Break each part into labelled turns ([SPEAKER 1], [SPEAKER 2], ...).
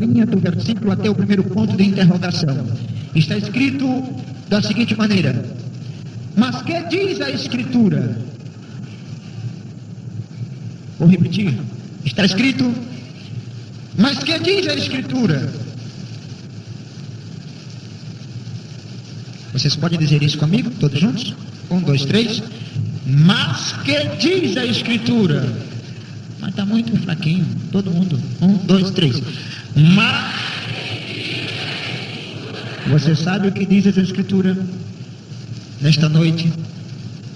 [SPEAKER 1] linha do versículo até o primeiro ponto de interrogação. Está escrito da seguinte maneira: mas que diz a Escritura? Vou repetir. Está escrito: mas que diz a Escritura? Vocês podem dizer isso comigo, todos juntos? 1, 2, 3. Mas que diz a Escritura? Mas está muito fraquinho, todo mundo. 1, 2, 3. Mas você sabe o que diz a Escritura? Nesta noite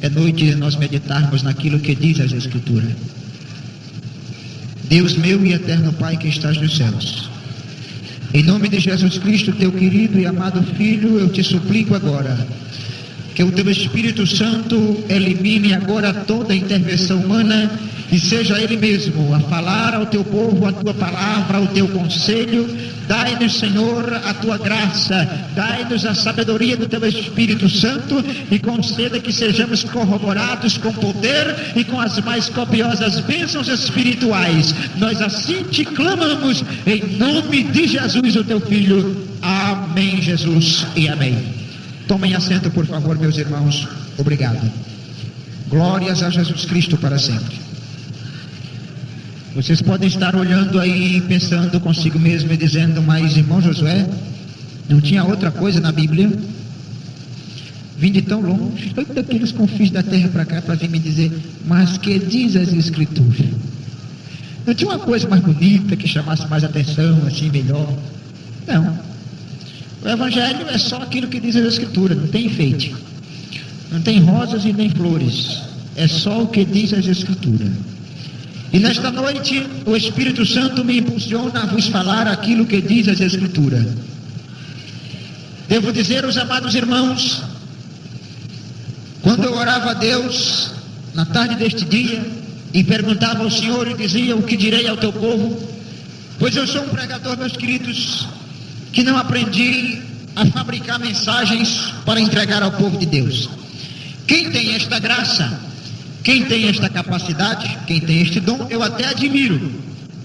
[SPEAKER 1] é noite de nós meditarmos naquilo que diz a Escritura. Deus meu e eterno Pai que estás nos céus, em nome de Jesus Cristo, teu querido e amado Filho, eu te suplico agora que o teu Espírito Santo elimine agora toda intervenção humana e seja Ele mesmo a falar ao teu povo a tua palavra, o teu conselho. Dai-nos, Senhor, a tua graça, dai-nos a sabedoria do teu Espírito Santo e conceda que sejamos corroborados com poder e com as mais copiosas bênçãos espirituais. Nós assim te clamamos em nome de Jesus, o teu Filho. Amém, Jesus, e amém. Tomem assento, por favor, meus irmãos. Obrigado. Glórias a Jesus Cristo para sempre. Vocês podem estar olhando aí, pensando consigo mesmo e dizendo: mas irmão Josué, não tinha outra coisa na Bíblia? Vim de tão longe, todos daqueles confins da terra para cá, para vir me dizer: mas que diz as Escrituras? Não tinha uma coisa mais bonita, que chamasse mais atenção, assim, melhor? Não. O Evangelho é só aquilo que diz as Escrituras, não tem enfeite, não tem rosas e nem flores, é só o que diz as Escrituras. E nesta noite o Espírito Santo me impulsiona a vos falar aquilo que diz as Escrituras. Devo dizer aos amados irmãos, quando eu orava a Deus na tarde deste dia e perguntava ao Senhor e dizia: o que direi ao teu povo? Pois eu sou um pregador, meus queridos, que não aprendi a fabricar mensagens para entregar ao povo de Deus. Quem tem esta graça, quem tem esta capacidade, quem tem este dom, eu até admiro.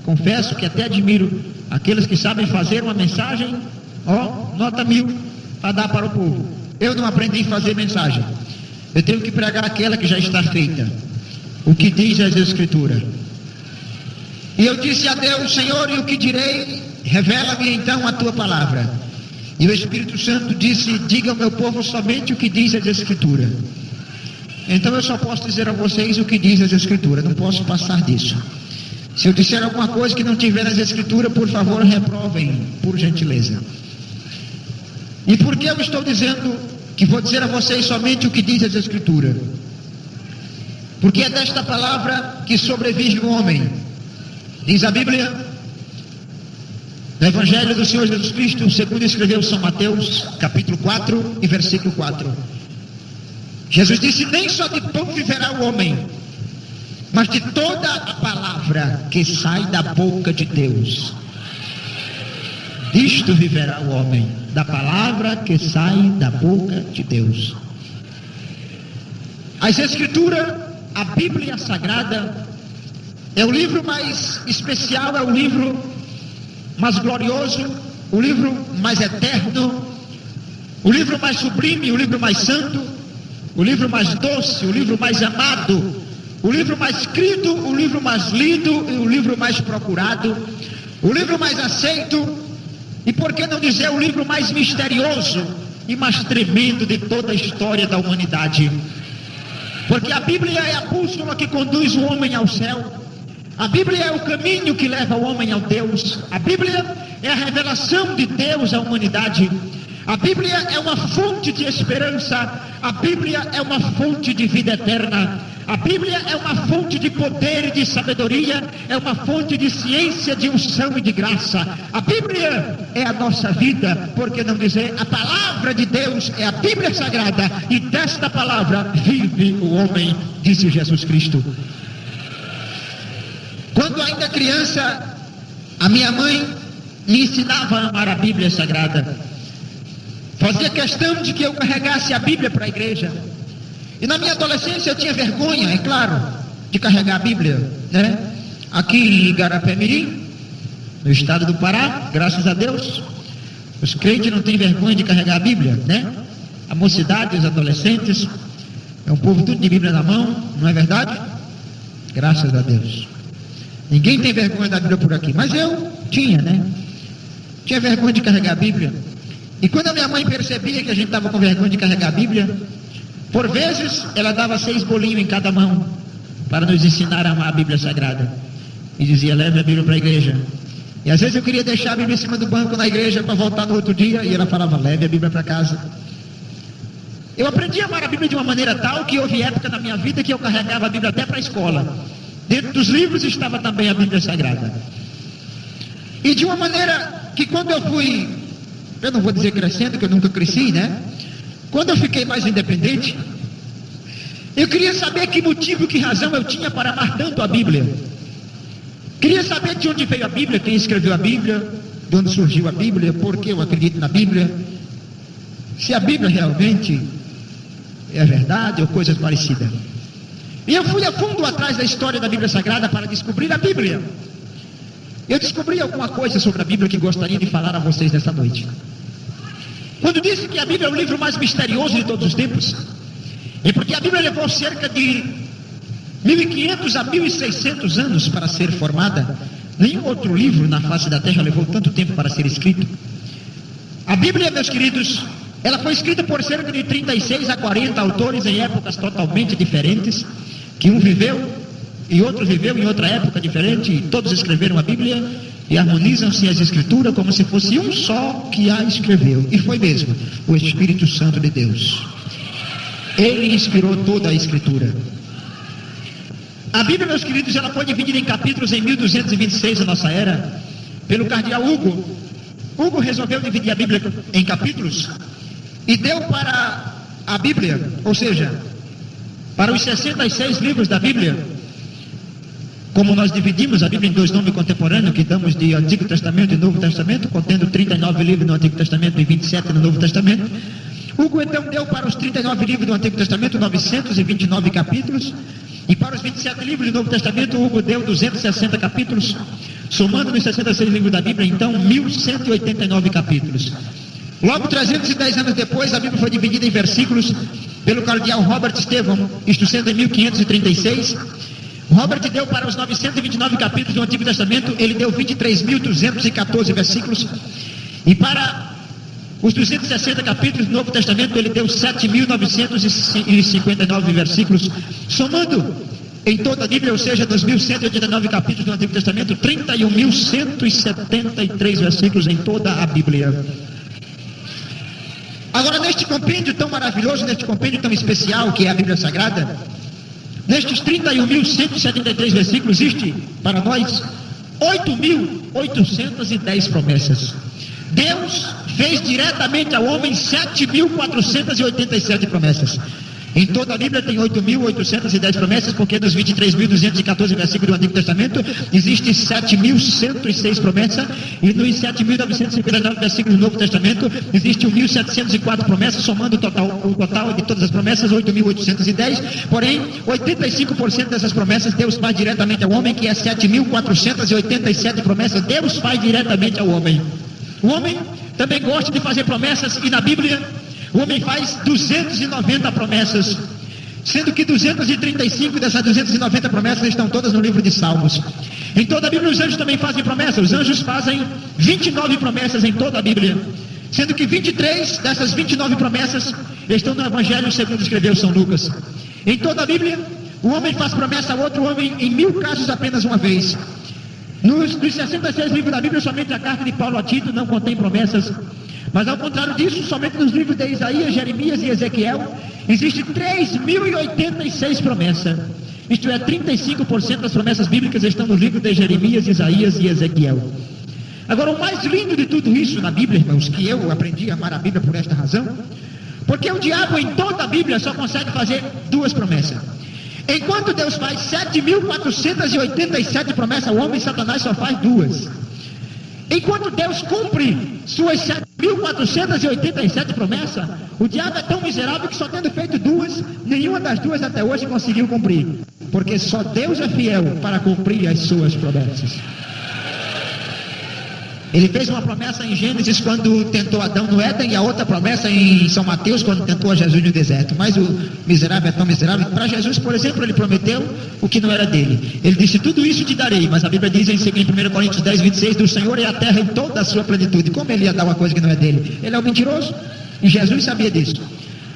[SPEAKER 1] Confesso que até admiro aqueles que sabem fazer uma mensagem, nota 1000, para dar para o povo. Eu não aprendi a fazer mensagem. Eu tenho que pregar aquela que já está feita, o que diz as Escrituras. E eu disse a Deus: Senhor, e o que direi? Revela-me então a tua palavra. E o Espírito Santo disse: diga ao meu povo somente o que diz as Escrituras. Então eu só posso dizer a vocês o que diz as Escrituras, não posso passar disso. Se eu disser alguma coisa que não tiver nas Escrituras, por favor, reprovem, por gentileza. E por que eu estou dizendo que vou dizer a vocês somente o que diz as Escrituras? Porque é desta palavra que sobrevive o homem. Diz a Bíblia, no Evangelho do Senhor Jesus Cristo, segundo escreveu São Mateus, capítulo 4 e versículo 4. Jesus disse: nem só de pão viverá o homem, mas de toda a palavra que sai da boca de Deus. Disto viverá o homem, da palavra que sai da boca de Deus. As Escrituras, a Bíblia Sagrada, é o livro mais especial, é o livro mais glorioso, o livro mais eterno, o livro mais sublime, o livro mais santo, o livro mais doce, o livro mais amado, o livro mais crido, o livro mais lido e o livro mais procurado, o livro mais aceito, e por que não dizer o livro mais misterioso e mais tremendo de toda a história da humanidade. Porque a Bíblia é a bússola que conduz o homem ao céu. A Bíblia é o caminho que leva o homem ao Deus. A Bíblia é a revelação de Deus à humanidade. A Bíblia é uma fonte de esperança. A Bíblia é uma fonte de vida eterna. A Bíblia é uma fonte de poder e de sabedoria. É uma fonte de ciência, de unção e de graça. A Bíblia é a nossa vida. Por que não dizer, a palavra de Deus é a Bíblia Sagrada, e desta palavra vive o homem, disse Jesus Cristo. Quando ainda criança, a minha mãe me ensinava a amar a Bíblia Sagrada. Fazia questão de que eu carregasse a Bíblia para a igreja. E na minha adolescência eu tinha vergonha, é claro, de carregar a Bíblia, né? Aqui em Igarapé-Mirim, no estado do Pará, graças a Deus. Os crentes não têm vergonha de carregar a Bíblia, né? A mocidade, os adolescentes, é um povo tudo de Bíblia na mão, não é verdade? Graças a Deus. Ninguém tem vergonha da Bíblia por aqui, mas eu tinha, né? Tinha vergonha de carregar a Bíblia. E quando a minha mãe percebia que a gente estava com vergonha de carregar a Bíblia, por vezes ela dava 6 bolinhos em cada mão, para nos ensinar a amar a Bíblia Sagrada. E dizia, leve a Bíblia para a igreja. E às vezes eu queria deixar a Bíblia em cima do banco na igreja para voltar no outro dia, e ela falava, leve a Bíblia para casa. Eu aprendi a amar a Bíblia de uma maneira tal que houve época na minha vida que eu carregava a Bíblia até para a escola. Dentro dos livros estava também a Bíblia Sagrada. E de uma maneira que quando eu fui, eu não vou dizer crescendo, que eu nunca cresci, né? Quando eu fiquei mais independente, eu queria saber que motivo, que razão eu tinha para amar tanto a Bíblia. Queria saber de onde veio a Bíblia, quem escreveu a Bíblia, de onde surgiu a Bíblia, por que eu acredito na Bíblia, se a Bíblia realmente é verdade ou coisas parecidas. E eu fui a fundo atrás da história da Bíblia Sagrada para descobrir a Bíblia. Eu descobri alguma coisa sobre a Bíblia que gostaria de falar a vocês nessa noite. Quando disse que a Bíblia é o livro mais misterioso de todos os tempos, é porque a Bíblia levou cerca de 1.500 a 1.600 anos para ser formada. Nenhum outro livro na face da terra levou tanto tempo para ser escrito. A Bíblia, meus queridos, ela foi escrita por cerca de 36 a 40 autores em épocas totalmente diferentes, que um viveu e outro viveu em outra época diferente, e todos escreveram a Bíblia e harmonizam-se as escrituras como se fosse um só que a escreveu. E foi mesmo, o Espírito Santo de Deus. Ele inspirou toda a escritura. A Bíblia, meus queridos, ela foi dividida em capítulos em 1226 da nossa era, pelo cardeal Hugo. Hugo resolveu dividir a Bíblia em capítulos e deu para a Bíblia, ou seja, para os 66 livros da Bíblia, como nós dividimos a Bíblia em 2 nomes contemporâneos, que damos de Antigo Testamento e Novo Testamento, contendo 39 livros no Antigo Testamento e 27 no Novo Testamento. Hugo então deu para os 39 livros do Antigo Testamento 929 capítulos, e para os 27 livros do Novo Testamento Hugo deu 260 capítulos, somando nos 66 livros da Bíblia, então 1189 capítulos. Logo 310 anos depois, a Bíblia foi dividida em versículos pelo cardeal Robert Stephen, isto sendo em 1536. Robert deu para os 929 capítulos do Antigo Testamento, ele deu 23.214 versículos, e para os 260 capítulos do Novo Testamento, ele deu 7.959 versículos, somando em toda a Bíblia, ou seja, dos 1.189 capítulos do Antigo Testamento, 31.173 versículos em toda a Bíblia. Agora, neste compêndio tão maravilhoso, neste compêndio tão especial que é a Bíblia Sagrada, nestes 31.173 versículos, existe para nós 8.810 promessas. Deus fez diretamente ao homem 7.487 promessas. Em toda a Bíblia tem 8.810 promessas, porque nos 23.214 versículos do Antigo Testamento existe 7.106 promessas, e nos 7.959 versículos do Novo Testamento existe 1.704 promessas, somando o total de todas as promessas, 8.810. Porém, 85% dessas promessas Deus faz diretamente ao homem, que é 7.487 promessas Deus faz diretamente ao homem. O homem também gosta de fazer promessas, e na Bíblia o homem faz 290 promessas, sendo que 235 dessas 290 promessas estão todas no livro de Salmos. Em toda a Bíblia os anjos também fazem promessas. Os anjos fazem 29 promessas em toda a Bíblia, sendo que 23 dessas 29 promessas estão no Evangelho segundo escreveu São Lucas. Em toda a Bíblia o homem faz promessa a outro homem em 1000 casos apenas uma vez. Nos 66 livros da Bíblia, somente a carta de Paulo a Tito não contém promessas. Mas ao contrário disso, somente nos livros de Isaías, Jeremias e Ezequiel, existe 3.086 promessas. Isto é, 35% das promessas bíblicas estão nos livros de Jeremias, Isaías e Ezequiel. Agora, o mais lindo de tudo isso na Bíblia, irmãos, que eu aprendi a amar a Bíblia por esta razão, porque o diabo em toda a Bíblia só consegue fazer 2 promessas. Enquanto Deus faz 7.487 promessas ao homem, Satanás só faz 2. Enquanto Deus cumpre suas 7.487 promessas, o diabo é tão miserável que só tendo feito 2, nenhuma das 2 até hoje conseguiu cumprir. Porque só Deus é fiel para cumprir as suas promessas. Ele fez uma promessa em Gênesis quando tentou Adão no Éden, e a outra promessa em São Mateus quando tentou a Jesus no deserto. Mas o miserável é tão miserável que para Jesus, por exemplo, ele prometeu o que não era dele. Ele disse: tudo isso te darei, mas a Bíblia diz em 1 Coríntios 10, 26, do Senhor é a terra em toda a sua plenitude. Como ele ia dar uma coisa que não é dele? Ele é um mentiroso, e Jesus sabia disso.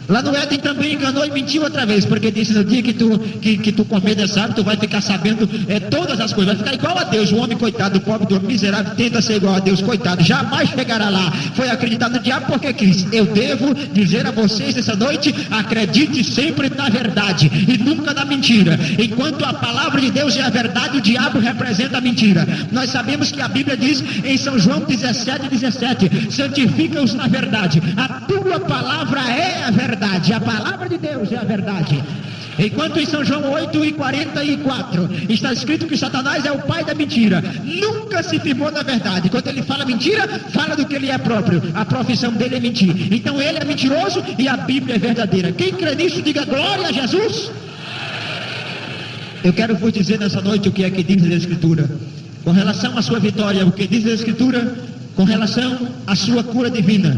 [SPEAKER 1] Lá no Éden também enganou e mentiu outra vez, porque disse: no dia que tu comer dessa árvore, tu vai ficar sabendo todas as coisas, vai ficar igual a Deus. O homem coitado, o pobre do homem miserável, tenta ser igual a Deus, coitado, jamais chegará lá. Foi acreditar no diabo porque quis. Eu devo dizer a vocês essa noite: acredite sempre na verdade e nunca na mentira. Enquanto a palavra de Deus é a verdade, o diabo representa a mentira. Nós sabemos que a Bíblia diz em São João 17:17: santifica-os na verdade, a tua palavra é a verdade. A palavra de Deus é a verdade. Enquanto em São João 8:44 está escrito que Satanás é o pai da mentira, nunca se firmou na verdade. Quando ele fala mentira, fala do que ele é próprio. A profissão dele é mentir. Então ele é mentiroso e a Bíblia é verdadeira. Quem crê nisso, diga glória a Jesus. Eu quero vos dizer nessa noite o que é que diz a Escritura com relação à sua vitória, o que diz a Escritura com relação à sua cura divina,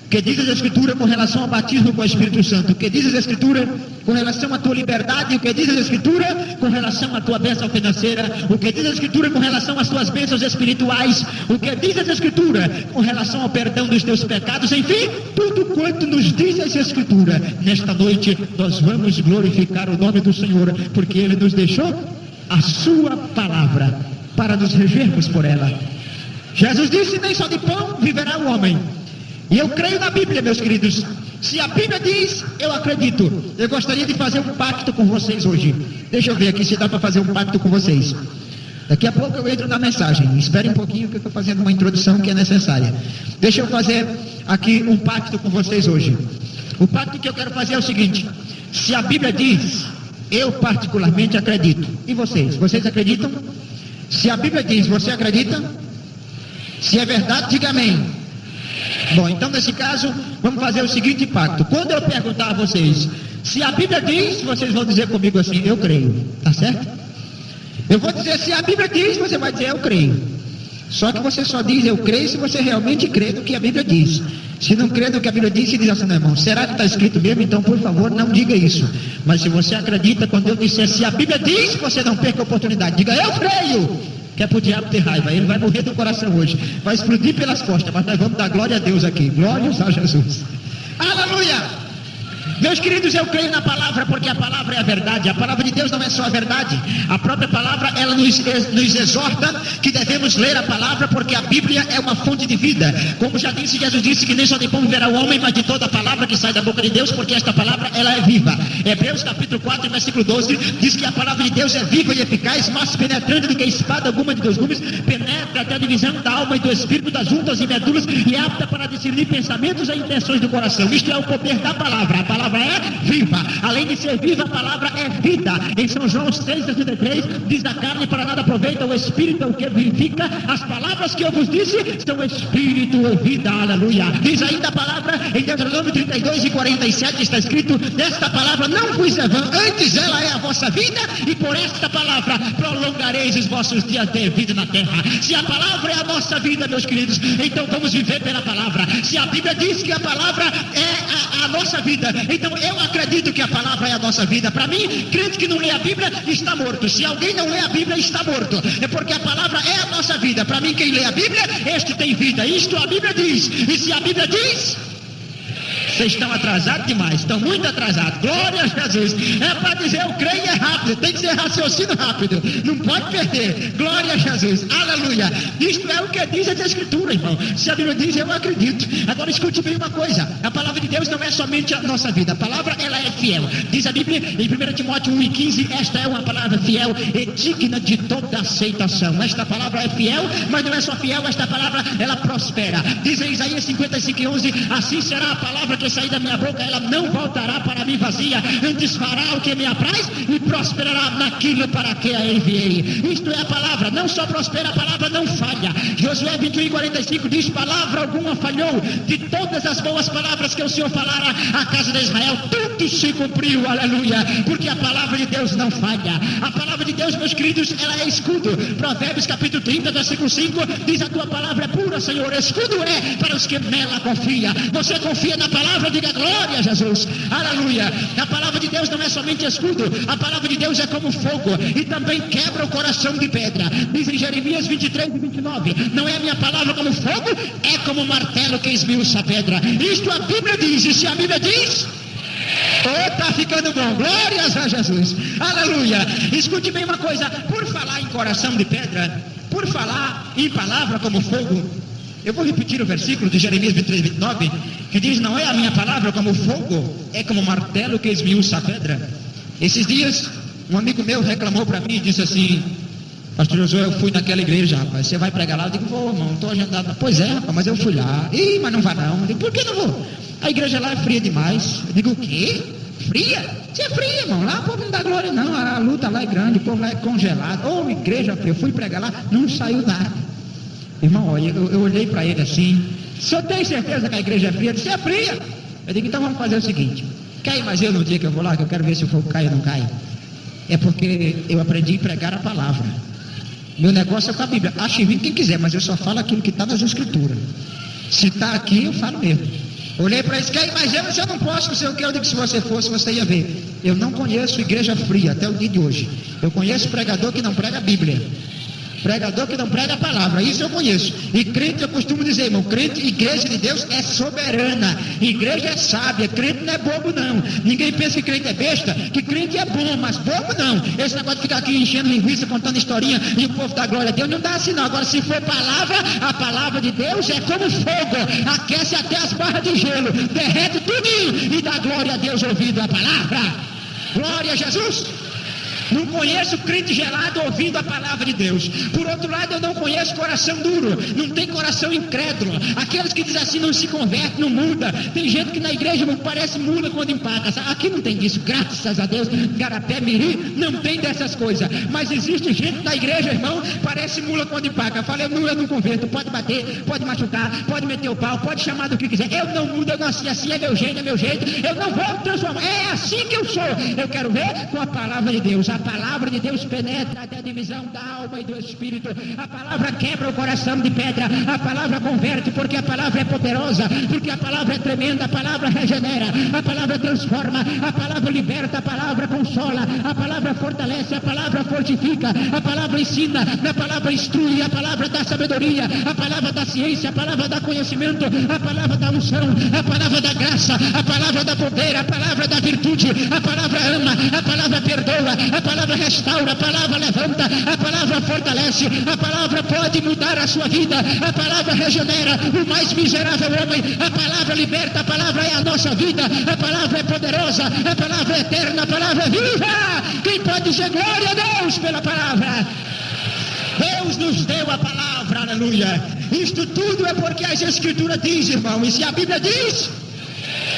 [SPEAKER 1] o que diz a Escritura com relação ao batismo com o Espírito Santo, o que diz a Escritura com relação à tua liberdade, o que diz a Escritura com relação à tua bênção financeira, o que diz a Escritura com relação às tuas bênçãos espirituais, o que diz a Escritura com relação ao perdão dos teus pecados, enfim, tudo quanto nos diz essa Escritura. Nesta noite nós vamos glorificar o nome do Senhor, porque Ele nos deixou a sua palavra para nos regermos por ela. Jesus disse: nem só de pão viverá o homem. E eu creio na Bíblia, meus queridos. Se a Bíblia diz, eu acredito. Eu gostaria de fazer um pacto com vocês hoje. Deixa eu ver aqui se dá para fazer um pacto com vocês. Daqui a pouco eu entro na mensagem. Espere um pouquinho que eu estou fazendo uma introdução que é necessária. Deixa eu fazer aqui um pacto com vocês hoje. O pacto que eu quero fazer é o seguinte: se a Bíblia diz, eu particularmente acredito. E vocês? Vocês acreditam? Se a Bíblia diz, você acredita? Se é verdade, diga amém. Bom, então nesse caso, vamos fazer o seguinte pacto. Quando eu perguntar a vocês, se a Bíblia diz, vocês vão dizer comigo assim: eu creio, tá certo? Eu vou dizer: se a Bíblia diz, você vai dizer: eu creio. Só que você só diz eu creio se você realmente crê no que a Bíblia diz. Se não crê no que a Bíblia diz, se diz assim: não, irmão, será que está escrito mesmo? Então, por favor, não diga isso. Mas se você acredita, quando eu disser se a Bíblia diz, você não perca a oportunidade. Diga: eu creio. Que é para o diabo ter raiva. Ele vai morrer do coração hoje. Vai explodir pelas costas. Mas nós vamos dar glória a Deus aqui. Glórias a Jesus. Aleluia! Meus queridos, eu creio na palavra, porque a palavra é a verdade. A palavra de Deus não é só a verdade. A própria palavra, ela nos exorta que devemos ler a palavra, porque a Bíblia é uma fonte de vida. Como já disse, Jesus disse que nem só de pão viverá o homem, mas de toda a palavra que sai da boca de Deus, porque esta palavra, ela é viva. Hebreus capítulo 4, versículo 12, diz que a palavra de Deus é viva e eficaz, mais penetrante do que espada alguma de 2 gumes, penetra até a divisão da alma e do espírito, das juntas e medulas, e é apta para discernir pensamentos e intenções do coração. Isto é o poder da palavra. A palavra é viva. Além de ser viva, a palavra é vida. Em São João 6,63 diz: a carne para nada aproveita, o espírito é o que vivifica. As palavras que eu vos disse são espírito e vida. Aleluia. Diz ainda a palavra em Deuteronômio 32:47, está escrito: desta palavra não vos é vã, antes ela é a vossa vida, e por esta palavra prolongareis os vossos dias de vida na terra. Se a palavra é a nossa vida, meus queridos, então vamos viver pela palavra. Se a Bíblia diz que a palavra é a nossa vida, então eu acredito que a palavra é a nossa vida. Para mim, crente que não lê a Bíblia está morto. Se alguém não lê a Bíblia, está morto. É porque a palavra é a nossa vida. Para mim, quem lê a Bíblia, este tem vida. Isto a Bíblia diz. E se a Bíblia diz, vocês estão atrasados demais, estão muito atrasados. Glória a Jesus. É para dizer eu creio, é rápido, tem que ser raciocínio rápido, não pode perder. Glória a Jesus, aleluia. Isto é o que diz a Escritura, irmão. Se a Bíblia diz, eu acredito. Agora escute bem uma coisa: a palavra de Deus não é somente a nossa vida. A palavra, ela é fiel. Diz a Bíblia em 1 Timóteo 1:15: esta é uma palavra fiel e digna de toda aceitação. Esta palavra é fiel, mas não é só fiel, esta palavra, ela prospera. Diz em Isaías 55:11: assim será a palavra que palavra sair da minha boca, ela não voltará para mim vazia, antes fará o que me apraz e prosperará naquilo para que a enviei. Isto é a palavra, não só prospera, a palavra não falha. Josué 21:45 diz: palavra alguma falhou, de todas as boas palavras que o Senhor falara à casa de Israel, tudo se cumpriu, aleluia, porque a palavra de Deus não falha. A palavra de Deus, meus queridos, ela é escudo. Provérbios capítulo 30, versículo 5 diz: a tua palavra é pura, Senhor, escudo é para os que nela confia. Você confia na palavra, diga glória a Jesus, aleluia. A palavra de Deus não é somente escudo, a palavra de Deus é como fogo e também quebra o coração de pedra. Diz em Jeremias 23:29: não é a minha palavra como fogo, é como martelo que esmiuça a pedra. Isto a Bíblia diz, e se a Bíblia diz, está ficando bom, glórias a Jesus, aleluia. Escute bem uma coisa, por falar em coração de pedra, por falar em palavra como fogo, eu vou repetir o versículo de Jeremias 23:29, que diz: não é a minha palavra como fogo, é como martelo que esmiuça a pedra. Esses dias, um amigo meu reclamou para mim e disse assim: pastor Josué, eu fui naquela igreja, rapaz, você vai pregar lá? Eu digo: vou, irmão, estou agendado. Pois é, rapaz, mas eu fui lá. Ih, mas não vai não. Eu digo: por que não vou? A igreja lá é fria demais. Eu digo: o quê? Fria? Você é fria, irmão, lá o povo não dá glória não, a luta lá é grande, o povo lá é congelado. Ô, igreja fria, eu fui pregar lá, não saiu nada. Irmão, olha, eu olhei para ele assim: o senhor tem certeza que a igreja é fria? Ele disse: é fria. Eu digo: então vamos fazer o seguinte, quer ir mais eu no dia que eu vou lá, que eu quero ver se o fogo cai ou não cai? É porque eu aprendi a pregar a palavra. Meu negócio é com a Bíblia. Ache vir quem quiser, mas eu só falo aquilo que está nas Escrituras. Se está aqui, eu falo mesmo. Olhei para eles: quer ir mais eu não posso, não sei o que. Eu digo: se você fosse, você ia ver. Eu não conheço igreja fria até o dia de hoje. Eu conheço pregador que não prega a Bíblia, pregador que não prega a palavra, isso eu conheço. E crente, eu costumo dizer, irmão, crente, igreja de Deus é soberana, igreja é sábia, crente não é bobo não. Ninguém pensa que crente é besta, que crente é bom, mas bobo não. Esse negócio de ficar aqui enchendo linguiça, contando historinha e o povo dá glória a Deus, não dá assim não. Agora, se for palavra, a palavra de Deus é como fogo, aquece até as barras de gelo, derrete tudinho e dá glória a Deus ouvindo a palavra. Glória a Jesus. Não conheço crente gelado ouvindo a palavra de Deus. Por outro lado, eu não conheço coração duro, não tem coração incrédulo, aqueles que dizem assim: não se converte, não muda. Tem gente que na igreja não parece mula quando empaca. Aqui não tem disso, graças a Deus. Garapé, Miri, não tem dessas coisas. Mas existe gente na igreja, irmão, parece mula quando empaca. Fala: eu não converto, pode bater, pode machucar, pode meter o pau, pode chamar do que quiser. Eu não mudo, eu nasci assim, é meu jeito, eu não vou transformar. É assim que eu sou. Eu quero ver com a palavra de Deus. A palavra de Deus penetra até a divisão da alma e do espírito. A palavra quebra o coração de pedra. A palavra converte, porque a palavra é poderosa, porque a palavra é tremenda. A palavra regenera, a palavra transforma, a palavra liberta, a palavra consola, a palavra fortalece, a palavra fortifica, a palavra ensina, a palavra instrui, a palavra dá sabedoria, a palavra da ciência, a palavra dá conhecimento, a palavra da unção, a palavra da graça, a palavra da poder, a palavra da virtude, a palavra ama, a palavra perdoa, a palavra restaura, a palavra levanta, a palavra fortalece, a palavra pode mudar a sua vida, a palavra regenera o mais miserável homem, a palavra liberta, a palavra é a nossa vida, a palavra é poderosa, a palavra é eterna, a palavra é viva. Quem pode dizer glória a Deus pela palavra? Deus nos deu a palavra, aleluia. Isto tudo é porque as Escrituras dizem, irmão, e se a Bíblia diz,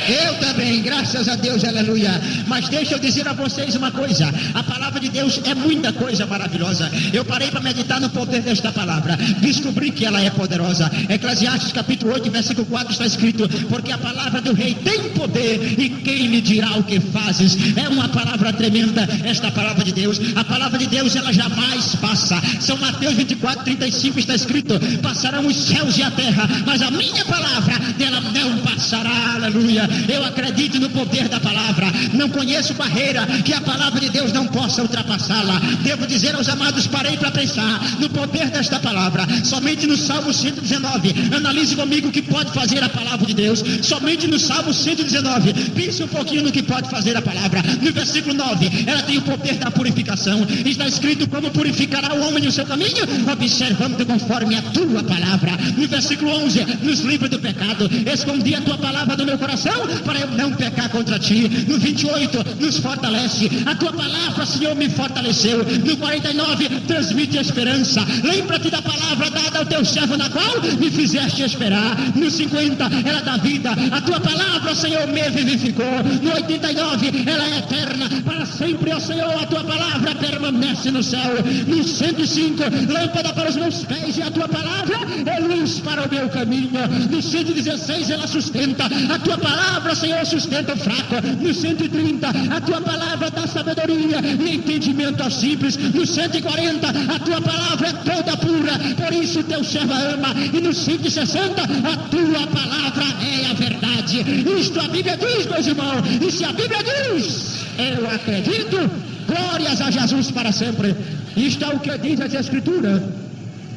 [SPEAKER 1] eu também, graças a Deus, aleluia. Mas deixa eu dizer a vocês uma coisa: a palavra de Deus é muita coisa maravilhosa. Eu parei para meditar no poder desta palavra, descobri que ela é poderosa. Eclesiastes capítulo 8, versículo 4 está escrito: porque a palavra do rei tem poder, e quem lhe dirá o que fazes? É uma palavra tremenda esta palavra de Deus. A palavra de Deus, ela jamais passa. São Mateus 24:35 está escrito: passarão os céus e a terra, mas a minha palavra dela não passará, aleluia. Eu acredito no poder da palavra, não conheço barreira que a palavra de Deus não possa ultrapassá-la. Devo dizer aos amados, parei para pensar no poder desta palavra. Somente no Salmo 119, analise comigo o que pode fazer a palavra de Deus. Somente no Salmo 119, pense um pouquinho no que pode fazer a palavra. No versículo 9, ela tem o poder da purificação. Está escrito: como purificará o homem no seu caminho? Observando conforme a tua palavra. No versículo 11, nos livra do pecado. Escondi a tua palavra do meu coração qual? Para eu não pecar contra ti. No 28, nos fortalece. A tua palavra, Senhor, me fortaleceu. No 49, transmite esperança. Lembra-te da palavra dada ao teu servo, na qual me fizeste esperar. No 50, ela dá vida. A tua palavra, Senhor, me vivificou. No 89, ela é eterna. Para sempre, ó Senhor, a tua palavra permanece no céu. No 105, lâmpada para os meus pés e a tua palavra é luz para o meu caminho. No 116, ela sustenta. A tua palavra, Senhor, sustenta o fraco. No 130, a tua palavra dá sabedoria e entendimento aos simples. No 140, a tua palavra é toda pura, por isso teu servo ama. E no 160, a tua palavra é a verdade. Isto a Bíblia diz, meus irmãos. E se a Bíblia diz, eu acredito. Glórias a Jesus para sempre. Isto é o que diz as Escrituras.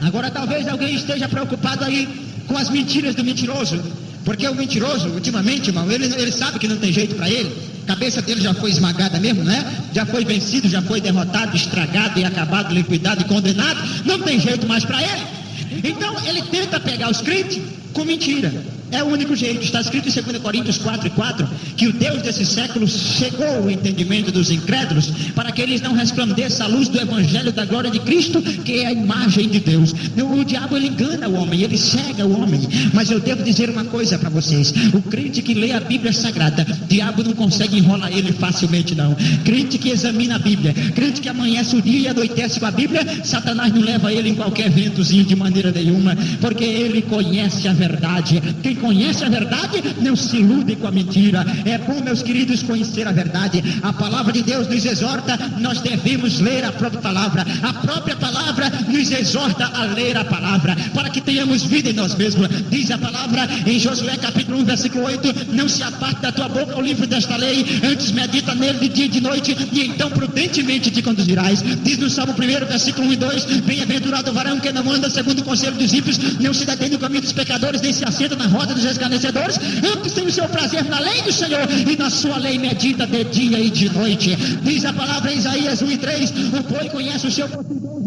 [SPEAKER 1] Agora talvez alguém esteja preocupado aí com as mentiras do mentiroso. Porque o mentiroso, ultimamente, irmão, ele sabe que não tem jeito para ele. A cabeça dele já foi esmagada mesmo, né? Já foi vencido, já foi derrotado, estragado e acabado, liquidado e condenado. Não tem jeito mais para ele. Então ele tenta pegar os crentes com mentira. É o único jeito. Está escrito em 2 Coríntios 4:4 que o Deus desse século cegou o entendimento dos incrédulos para que eles não resplandeçam a luz do Evangelho da glória de Cristo, que é a imagem de Deus. O diabo, ele engana o homem, ele cega o homem. Mas eu devo dizer uma coisa para vocês: o crente que lê a Bíblia Sagrada, o diabo não consegue enrolar ele facilmente, não. Crente que examina a Bíblia, crente que amanhece o dia e anoitece com a Bíblia, Satanás não leva ele em qualquer ventozinho de maneira nenhuma, porque ele conhece a verdade. Quem conhece a verdade não se ilude com a mentira. É bom, meus queridos, conhecer a verdade. A palavra de Deus nos exorta, nós devemos ler a própria palavra. A própria palavra nos exorta a ler a palavra, para que tenhamos vida em nós mesmos. Diz a palavra em Josué capítulo 1, versículo 8: não se aparte da tua boca o livro desta lei, antes medita nele de dia e de noite, e então prudentemente te conduzirás. Diz no Salmo 1, versículo 1 e 2: bem-aventurado o varão que não anda segundo o conselho dos ímpios, não se detém no caminho dos pecadores, nem se assenta na roda dos escarnecedores. Antes tem o seu prazer na lei do Senhor, e na sua lei medita de dia e de noite. Diz a palavra em Isaías 1:3: o boi conhece o seu possuidor,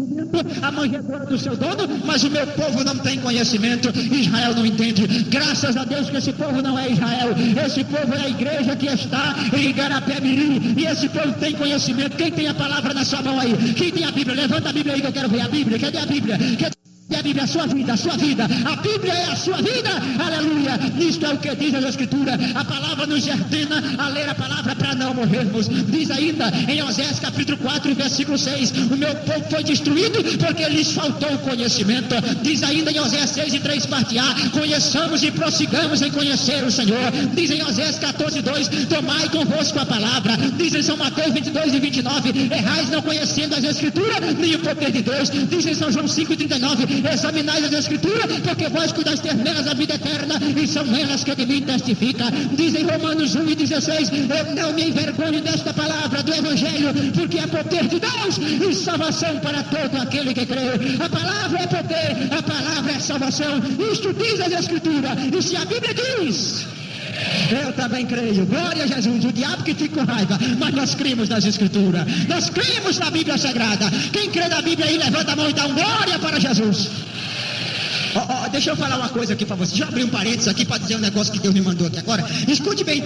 [SPEAKER 1] a manjedoura do seu dono, mas o meu povo não tem conhecimento. Israel não entende. Graças a Deus que esse povo não é Israel. Esse povo é a igreja que está em Igarapé-Mirim, e esse povo tem conhecimento. Quem tem a palavra na sua mão aí? Quem tem a Bíblia? Levanta a Bíblia aí que eu quero ver a Bíblia. Cadê a Bíblia? E a Bíblia é a sua vida, a sua vida. A Bíblia é a sua vida. Aleluia. Isto é o que diz a Escritura. A palavra nos ordena a ler a palavra para não morrermos. Diz ainda em Oséias capítulo 4, versículo 6: o meu povo foi destruído porque lhes faltou conhecimento. Diz ainda em Oséias 6:3, parte A: conheçamos e prossigamos em conhecer o Senhor. Diz em Oséias 14:2: tomai convosco a palavra. Diz em São Mateus 22:29: errais não conhecendo as Escrituras nem o poder de Deus. Diz em São João 5:39: examinais as Escrituras, porque vós cuidais ter nelas a vida eterna, e são elas que de mim testifica. Diz em Romanos 1:16: eu não me envergonho desta palavra do Evangelho, porque é poder de Deus e salvação para todo aquele que crê. A palavra é poder, a palavra é salvação. Isto diz as Escrituras. E se a Bíblia diz, eu também creio. Glória a Jesus. O diabo que fica com raiva, mas nós cremos nas Escrituras, nós cremos na Bíblia Sagrada. Quem crê na Bíblia aí, levanta a mão e dá glória para Jesus. Deixa eu falar uma coisa aqui para você. Deixa eu abrir um parênteses aqui para dizer um negócio que Deus me mandou aqui agora. Escute bem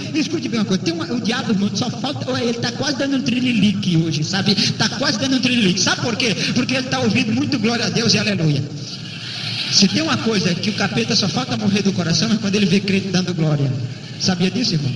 [SPEAKER 1] uma coisa. O diabo, irmão, só falta. Ele está quase dando um trililique hoje, sabe? Está quase dando um trililique. Sabe por quê? Porque ele está ouvindo muito glória a Deus e aleluia. Se tem uma coisa que o capeta só falta morrer do coração, é quando ele vê crente dando glória. Sabia disso, irmão?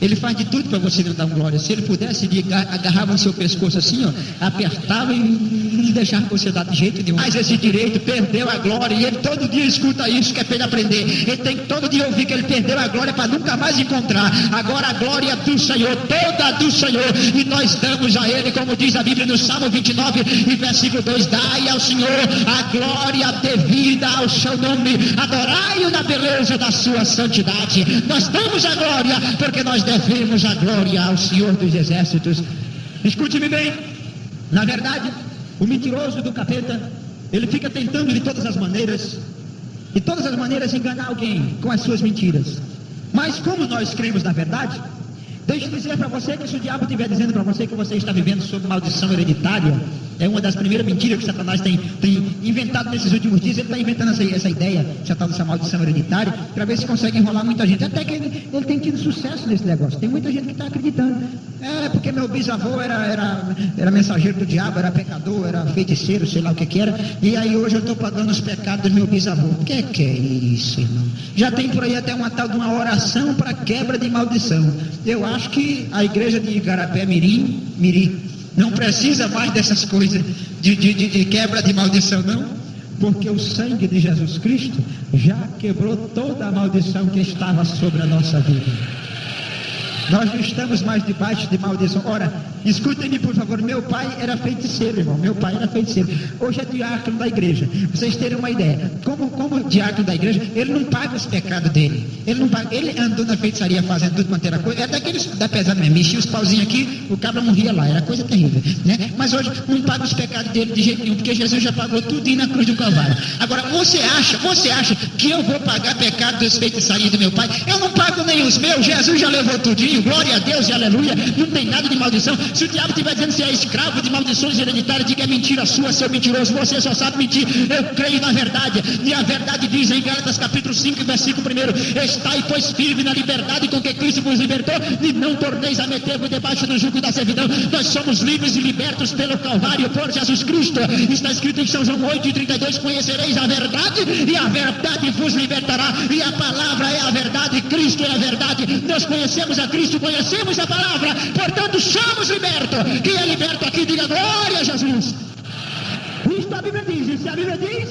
[SPEAKER 1] Ele faz de tudo para você não dar glória. Se ele pudesse, ele agarrava no seu pescoço assim, ó, apertava e não deixava você dar de jeito nenhum. Mas esse direito perdeu a glória, e ele todo dia escuta isso, que é para ele aprender. Ele tem que todo dia ouvir que ele perdeu a glória para nunca mais encontrar. Agora a glória do Senhor, toda do Senhor, e nós damos a ele, como diz a Bíblia no Salmo 29 e versículo 2: dai ao Senhor a glória devida ao seu nome, adorai-o na beleza da sua santidade. Nós damos a glória porque nós devemos a glória ao Senhor dos Exércitos. Escute-me bem. Na verdade, o mentiroso do capeta, ele fica tentando de todas as maneiras enganar alguém com as suas mentiras. Mas como nós cremos na verdade, deixe eu dizer para você que se o diabo estiver dizendo para você que você está vivendo sob maldição hereditária, É uma das primeiras mentiras que Satanás tem inventado nesses últimos dias. Ele está inventando essa ideia, essa maldição hereditária, para ver se consegue enrolar muita gente. Até que ele tem tido sucesso nesse negócio. Tem muita gente que está acreditando. Porque meu bisavô era mensageiro do diabo, era pecador, era feiticeiro, sei lá o que era. E aí hoje eu estou pagando os pecados do meu bisavô. O que é isso, irmão? Já tem por aí até uma tal de uma oração para quebra de maldição. Eu acho que a igreja de Igarapé Miri não precisa mais dessas coisas de quebra de maldição, não, porque o sangue de Jesus Cristo já quebrou toda a maldição que estava sobre a nossa vida. Nós não estamos mais debaixo de maldição. Ora, escutem-me por favor, meu pai era feiticeiro, irmão, meu pai era feiticeiro, hoje é diácono da igreja. Vocês terem uma ideia, como diácono da igreja, ele não paga os pecados dele, ele andou na feitiçaria fazendo tudo quanto era coisa, até que ele dá pesado mesmo, mexia os pauzinhos aqui, o cabra morria lá, era coisa terrível, né? Mas hoje não paga os pecados dele de jeito nenhum, porque Jesus já pagou tudo na cruz do Calvário. Agora, você acha que eu vou pagar pecado das feitiçarias do meu pai? Eu não pago nem os meus, Jesus já levou tudinho. Glória a Deus e aleluia, não tem nada de maldição. Se o diabo estiver dizendo que você é escravo de maldições hereditárias, diga é mentira sua, seu mentiroso, você só sabe mentir. Eu creio na verdade, e a verdade diz em Gálatas capítulo 5, versículo 1: estai pois firme na liberdade com que Cristo vos libertou, e não torneis a meter-vos debaixo do jugo da servidão. Nós somos livres e libertos pelo Calvário, por Jesus Cristo. Está escrito em São João 8:32: conhecereis a verdade, e a verdade vos libertará. E a palavra é a verdade, Cristo é a verdade. Nós conhecemos a Cristo, conhecemos a palavra, portanto somos libertos. Quem é liberto aqui, diga glória a Jesus. Isto a Bíblia diz, e se a Bíblia diz,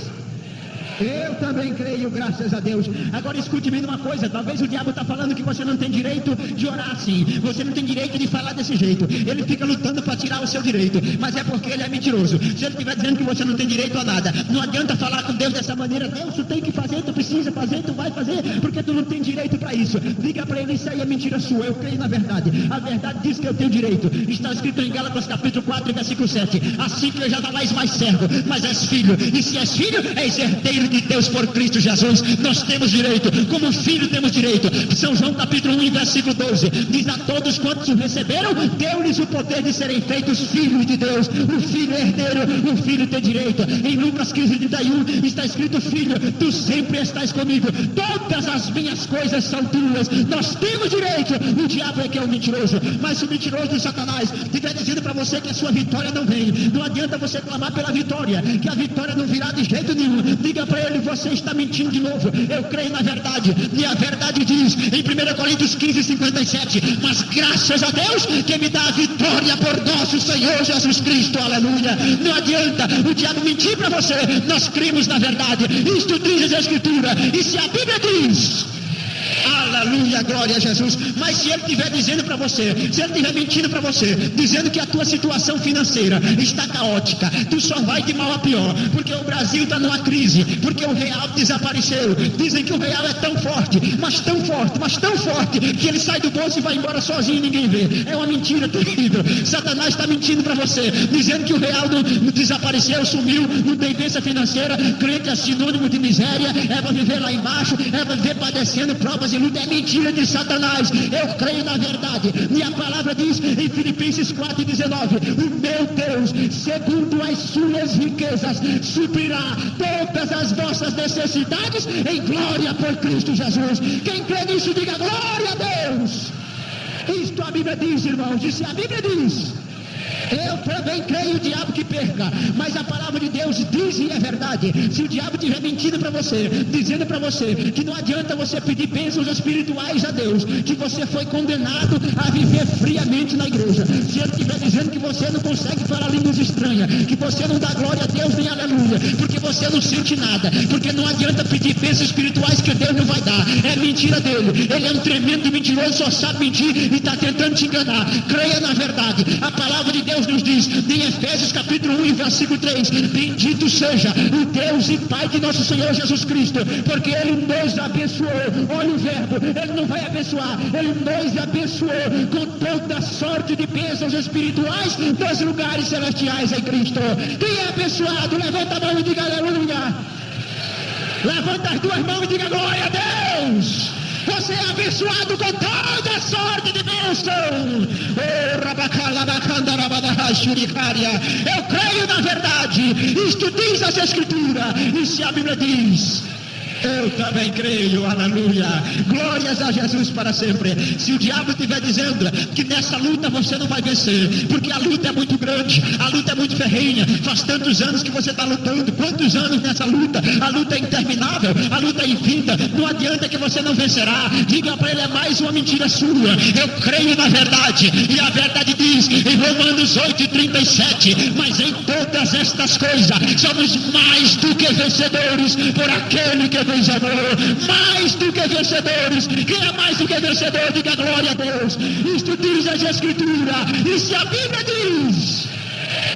[SPEAKER 1] eu também creio, graças a Deus. Agora escute-me uma coisa, talvez o diabo está falando que você não tem direito de orar assim, você não tem direito de falar desse jeito, ele fica lutando para tirar o seu direito, mas é porque ele é mentiroso. Se ele estiver dizendo que você não tem direito a nada, não adianta falar com Deus dessa maneira. Deus, tu tem que fazer, tu precisa fazer, tu vai fazer, porque tu não tem direito para isso. Diga para ele, isso aí é mentira sua, eu creio na verdade. A verdade diz que eu tenho direito. Está escrito em Gálatas capítulo 4, versículo 7: assim que eu já não mais servo, mas és filho, e se és filho, és herdeiro de Deus por Cristo Jesus. Nós temos direito, como filho temos direito. São João capítulo 1, versículo 12 diz: a todos quantos o receberam, deu-lhes o poder de serem feitos filhos de Deus. O filho é herdeiro, o filho tem direito. Em Lucas 15:31 está escrito: filho, tu sempre estás comigo, todas as minhas coisas são tuas. Nós temos direito. O diabo é que é o mentiroso, mas se o mentiroso de Satanás estiver dizendo para você que a sua vitória não vem, não adianta você clamar pela vitória, que a vitória não virá de jeito nenhum. Diga para ele, você está mentindo de novo. Eu creio na verdade, e a verdade diz em 1 Coríntios 15:57: mas graças a Deus que me dá a vitória por nosso Senhor Jesus Cristo, aleluia. Não adianta o diabo mentir para você, nós cremos na verdade, isto diz a Escritura, e se a Bíblia diz, aleluia, glória a Jesus. Mas se ele estiver dizendo para você, se ele estiver mentindo para você, dizendo que a tua situação financeira está caótica, tu só vai de mal a pior, porque o Brasil está numa crise, porque o real desapareceu. Dizem que o real é tão forte, mas tão forte, que ele sai do bolso e vai embora sozinho e ninguém vê. É uma mentira terrível. Satanás está mentindo para você, dizendo que o real não desapareceu, sumiu, não tem bênção financeira. Crente é sinônimo de miséria, é para viver lá embaixo, é para viver padecendo provas e luta. É mentira de Satanás. Eu creio na verdade, e a palavra diz em Filipenses 4:19: o meu Deus, segundo as suas riquezas, suprirá todas as vossas necessidades em glória por Cristo Jesus. Quem crê nisso, diga glória a Deus. Isto a Bíblia diz, irmãos, e se a Bíblia diz, eu também creio o diabo que perca, mas a palavra de Deus diz e é verdade. Se o diabo estiver mentindo para você, dizendo para você que não adianta você pedir bênçãos espirituais a Deus, que você foi condenado a viver friamente na igreja, se ele estiver dizendo que você não consegue falar línguas estranhas, que você não dá glória a Deus nem aleluia, porque você não sente nada, porque não adianta pedir bênçãos espirituais que Deus não vai dar, é mentira dele. Ele é um tremendo mentiroso, só sabe mentir e está tentando te enganar. Creia na verdade. A palavra de Deus nos diz em Efésios capítulo 1, versículo 3: bendito seja o Deus e Pai de nosso Senhor Jesus Cristo, porque Ele nos abençoou. Olha o verbo, Ele não vai abençoar, Ele nos abençoou com toda sorte de bênçãos espirituais nos lugares celestiais em Cristo. Quem é abençoado, levanta a mão e diga aleluia. Levanta as duas mãos e diga glória a Deus. Você é abençoado com toda sorte de bênção. Eu creio na verdade. Isto diz as Escrituras. E se a Bíblia diz, eu também creio, aleluia, glórias a Jesus para sempre. Se o diabo estiver dizendo que nessa luta você não vai vencer, porque a luta é muito grande, a luta é muito ferrenha, faz tantos anos que você está lutando, quantos anos nessa luta, a luta é interminável, a luta é infinita, não adianta que você não vencerá. Diga para ele, é mais uma mentira sua. Eu creio na verdade, e a verdade diz em Romanos 8:37, mas em todas estas coisas somos mais do que vencedores por aquele que vencedor, mais do que vencedores. Quem é mais do que vencedor? Diga glória a Deus. Isto diz as Escrituras. E se a Bíblia diz,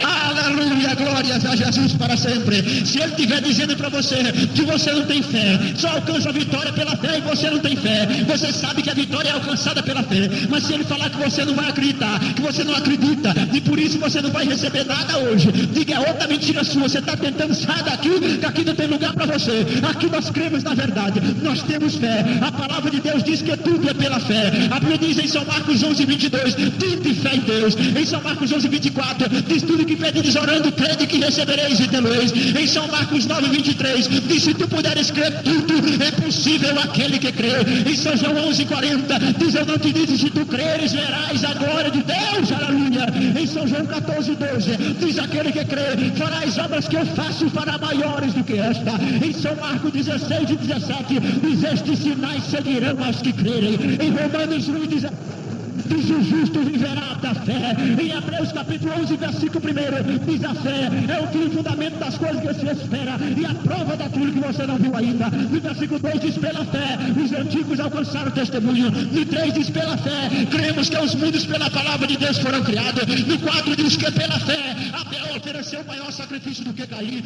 [SPEAKER 1] aleluia, glórias a Jesus para sempre. Se ele estiver dizendo para você que você não tem fé, só alcança a vitória pela fé, e você não tem fé, você sabe que a vitória é alcançada pela fé, mas se ele falar que você não vai acreditar, que você não acredita, e por isso você não vai receber nada hoje, diga, é outra mentira sua. Você está tentando sair daqui, que aqui não tem lugar para você. Aqui nós cremos na verdade, nós temos fé. A palavra de Deus diz que tudo é pela fé. A Bíblia diz em São Marcos 11:22, tende fé em Deus. Em São Marcos 11:24 diz, tudo que pedes orando, crede que recebereis e tê-lo-eis. Em São Marcos 9:23 diz, se tu puderes crer, tudo é possível aquele que crê. Em São João 11:40 diz, eu não te disse, se tu creres, verás a glória de Deus, aleluia. Em São João 14:12 diz, aquele que crê, fará as obras que eu faço, fará maiores do que esta. Em São Marcos 16:17 diz, estes sinais seguirão aos que crerem. Em Romanos 1:17 diz, o justo viverá da fé. Em Hebreus capítulo 11, versículo 1, diz, a fé é o fim e fundamento das coisas que se espera e a prova daquilo que você não viu ainda. No versículo 2 diz, pela fé os antigos alcançaram o testemunho. No 3 diz, pela fé cremos que os mundos pela palavra de Deus foram criados. No 4 diz que pela fé Abel ofereceu maior sacrifício do que Caim.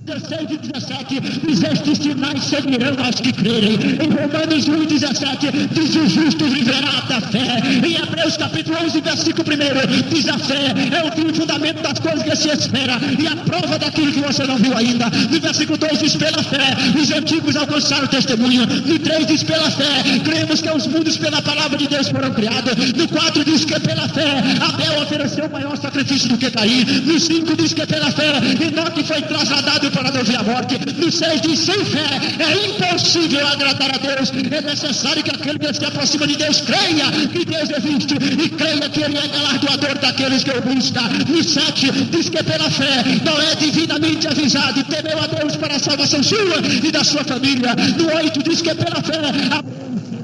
[SPEAKER 1] 16:17 diz, estes sinais seguirão aos que crerem. Em Romanos 1:17 diz, o justo viverá da fé. Em Hebreus capítulo 11, versículo 1 diz, a fé é o fim e fundamento das coisas que se espera e a prova daquilo que você não viu ainda. No versículo 2 diz, pela fé os antigos alcançaram o testemunho. No 3 diz, pela fé cremos que os mundos pela palavra de Deus foram criados. No 4 diz que pela fé Abel ofereceu maior sacrifício do que Caim. No 5 diz que pela fé Enoque foi trasladado para não ver a morte. No 6 diz, sem fé é impossível agradar a Deus. É necessário que aquele que se aproxima de Deus creia que Deus existe e creia que ele é galardoador daqueles que o buscam. No 7 diz que pela fé Noé divinamente avisado temeu a Deus para a salvação sua e da sua família. No 8 diz que pela fé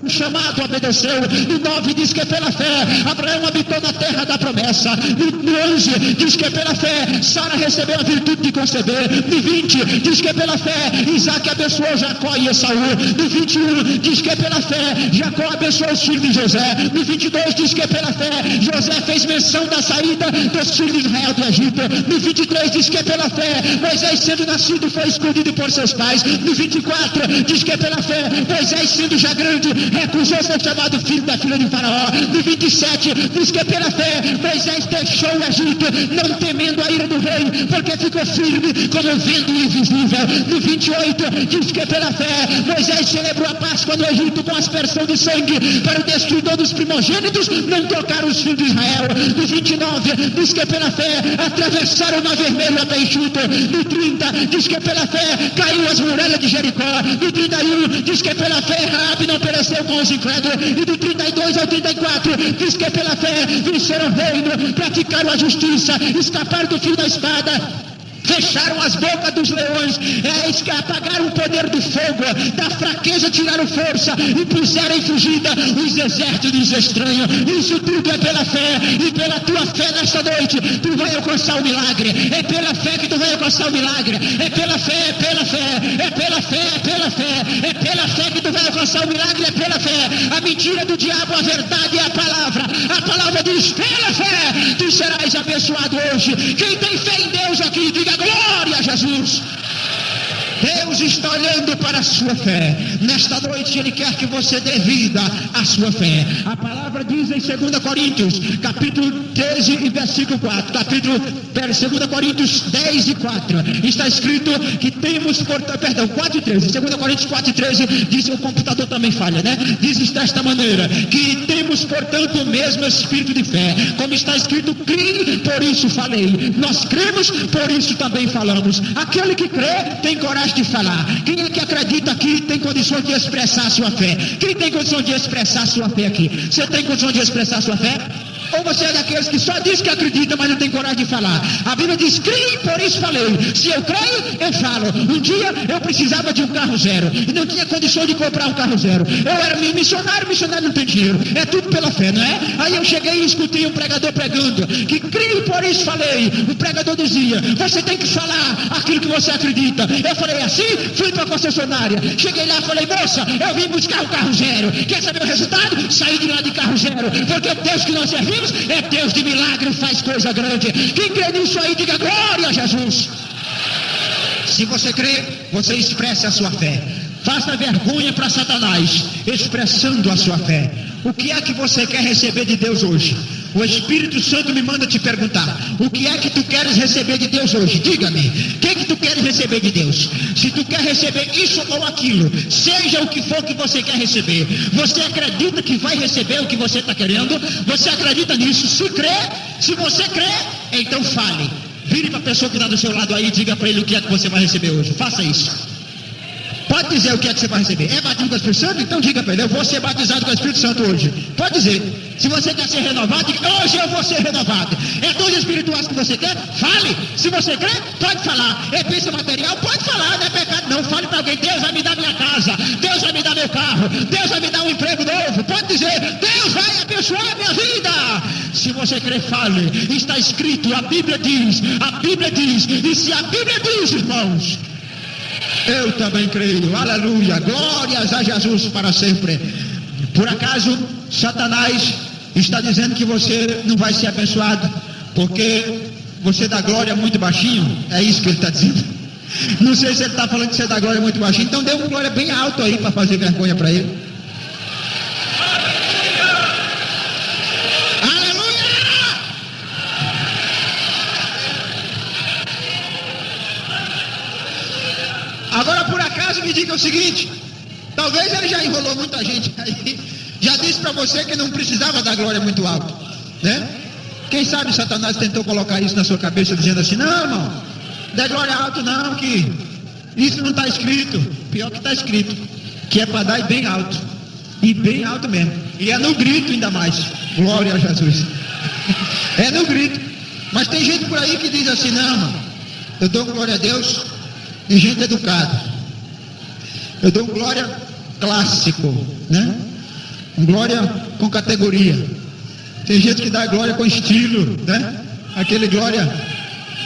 [SPEAKER 1] o chamado obedeceu. No 9 diz que pela fé Abraão habitou na terra da promessa. No 11 diz que pela fé Sara recebeu a virtude de conceber. No 20 diz que pela fé Isaac abençoou Jacó e Esaú. No 21 diz que pela fé Jacó abençoou os filhos de José. No 22 diz que pela fé José fez menção da saída dos filhos de Israel do Egito. No 23 diz que pela fé Moisés, sendo nascido, foi escondido por seus pais. No 24 diz que pela fé Moisés, sendo já grande, recusou ser chamado filho da filha de Faraó. No 27 diz que pela fé Moisés deixou o Egito, não temendo a ira do rei, porque ficou firme como um vento invisível. No 28 diz que pela fé Moisés celebrou a Páscoa no Egito com aspersão de sangue para o destruidor dos primogênitos não tocar os filhos de Israel. No 29 diz que pela fé atravessaram o Mar Vermelho a pé enxuto. No 30 diz que pela fé caiu as muralhas de Jericó. No 31 diz que pela fé Raabe não pereceu com os incrédulos. E do 32 ao 34 diz que pela fé venceram o reino, praticaram a justiça, escaparam do fio da espada, fecharam as bocas dos leões, apagaram o poder do fogo, da fraqueza tiraram força e puseram em fugida os exércitos estranhos. Isso tudo é pela fé, e pela tua fé nesta noite tu vai alcançar o milagre. É pela fé que tu vai alcançar o milagre. É pela fé, é pela fé, é pela fé, é pela fé, é pela fé que tu vai alcançar o milagre. É pela fé. A mentira do diabo, a verdade é a palavra. A palavra diz, pela fé tu serás abençoado hoje. Quem tem fé em Deus aqui, diga glória a Jesus. Deus está olhando para a sua fé. Nesta noite Ele quer que você dê vida à sua fé. A palavra diz em 2 Coríntios, capítulo 13 e versículo 4. 2 Coríntios 10 e 4. Está escrito que temos, 4 e 13. 2 Coríntios 4 e 13 diz, o computador também falha, né? Diz desta maneira, que temos, portanto, o mesmo espírito de fé. Como está escrito, criei, por isso falei. Nós cremos, por isso também falamos. Aquele que crê tem coragem de falar. Quem é que acredita aqui tem condições de expressar a sua fé? Quem tem condição de expressar a sua fé aqui? Você tem condição de expressar a sua fé? Ou você é daqueles que só diz que acredita, mas não tem coragem de falar? A Bíblia diz, criei, por isso falei. Se eu creio, eu falo. Um dia eu precisava de um carro zero e não tinha condição de comprar um carro zero. Eu era missionário não tem dinheiro. É tudo pela fé, não é? Aí eu cheguei e escutei um pregador pregando, que criei, por isso falei. O pregador dizia, você tem que falar aquilo que você acredita. Eu falei assim, fui para a concessionária. Cheguei lá e falei, moça, eu vim buscar o carro zero. Quer saber o resultado? Saí de lá de carro zero. Porque o Deus que nós servimos é Deus de milagre, faz coisa grande. Quem crê nisso aí, diga glória a Jesus. Se você crê, você expressa a sua fé. Faça vergonha para Satanás, expressando a sua fé. O que é que você quer receber de Deus hoje? O Espírito Santo me manda te perguntar, o que é que tu queres receber de Deus hoje? Diga-me, o que é que tu queres receber de Deus? Se tu quer receber isso ou aquilo, seja o que for que você quer receber, você acredita que vai receber o que você está querendo? Você acredita nisso? Se você crê, então fale. Vire para a pessoa que está do seu lado aí e diga para ele o que é que você vai receber hoje. Faça isso. Pode dizer o que é que você vai receber. É batismo com o Espírito Santo? Então diga para ele, eu vou ser batizado com o Espírito Santo hoje. Pode dizer. Se você quer ser renovado, diga, hoje eu vou ser renovado. É dons espirituais que você quer? Fale. Se você crê, pode falar. É bênção material? Pode falar, não é pecado não. Fale para alguém, Deus vai me dar minha casa, Deus vai me dar meu carro, Deus vai me dar um emprego novo. Pode dizer, Deus vai abençoar a minha vida. Se você crê, fale. Está escrito, a Bíblia diz, e se a Bíblia diz, irmãos, eu também creio, aleluia, glórias a Jesus para sempre. Por acaso, Satanás está dizendo que você não vai ser abençoado, porque você dá glória muito baixinho? É isso que ele está dizendo? Não sei se ele está falando que você dá glória muito baixinho, então dê uma glória bem alto aí para fazer vergonha para ele. Agora, por acaso, me diga o seguinte, talvez ele já enrolou muita gente aí, já disse para você que não precisava dar glória muito alto, né? Quem sabe Satanás tentou colocar isso na sua cabeça, dizendo assim, não, irmão, dê glória alto não, que isso não está escrito. Pior que está escrito, que é para dar bem alto, e bem alto mesmo, e é no grito ainda mais, glória a Jesus. É no grito. Mas tem gente por aí que diz assim, não, irmão, eu dou glória a Deus e gente educada. Eu dou glória clássico, né? Glória com categoria. Tem gente que dá glória com estilo, né? Aquele glória